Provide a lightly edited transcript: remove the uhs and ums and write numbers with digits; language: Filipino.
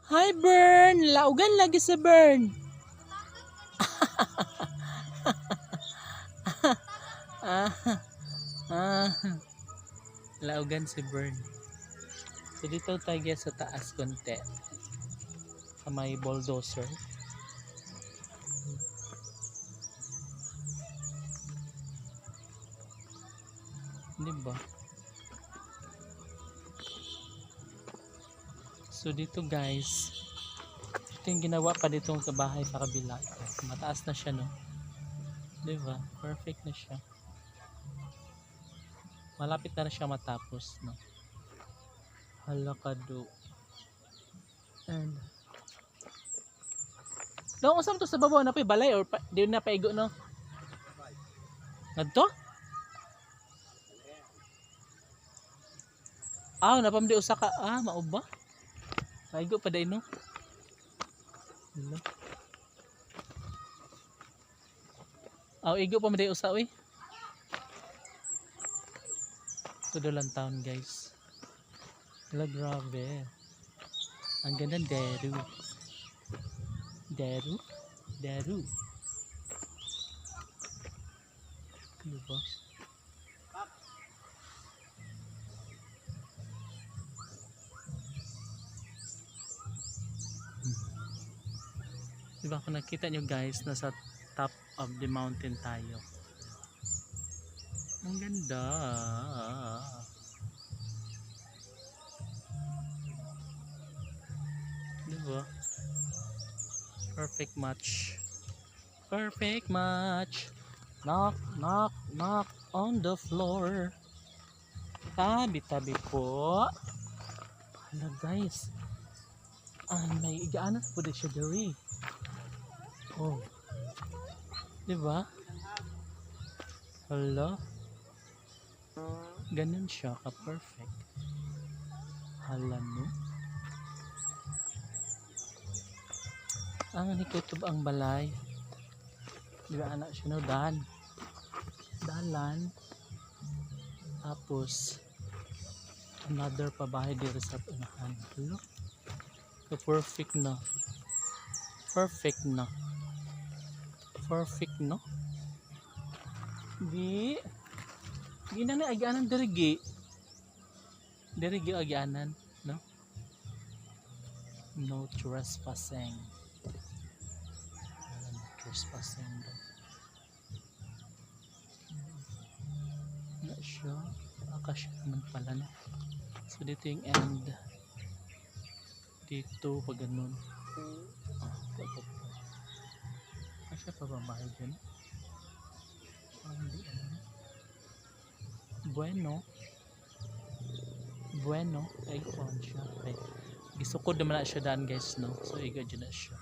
Hi Bern, laugan lagi si Bern. ah, ah, laugan si Bern. So dito tayo sa taas konti. Sa may bulldozer. Diba? So dito guys, ito yung ginawa pa ditong kabahay sa kabila. Mataas na siya, no? Diba? Perfect na siya. Malapit na siya matapos, no? Halakado. And no, usam to sa babaw na pa balay or di na paigo, no? Ngadto? Napamdi usa ka. Mao ba? Paigo pa day, no? Igo pa maday usa, uy. Tudulan town, guys. Hala, grabe. Ang ganda, Deru. Deru? Deru. Diba? Diba kung nakita nyo guys, nasa top of the mountain tayo. Ang ganda. Diba? Perfect match. Perfect match. Knock, knock, knock on the floor. Tabi-tabi po. Hala guys. May igaanan po din siya diri. Oh. Diba? Hala. Ganun siya ka-perfect. Hala, no? Ang nikutob ang balay. Diba anak siya, no? Dalan. Tapos another pabahay dito sa unahan. Hala. Perfect na. Perfect na. Perfect, no? Di na agyanan dirigi. Dirigi agyanan, no? No trespassing. No trespassing daw. Not sure. Akasya naman pala, no? So dito yung end. Dito pag ganun. Asya pa ba bahay dyan? Hindi ano. Bueno. Ay, kuhan siya. Okay. Gisukod naman na siya daan guys, no? So, iga dyan na siya.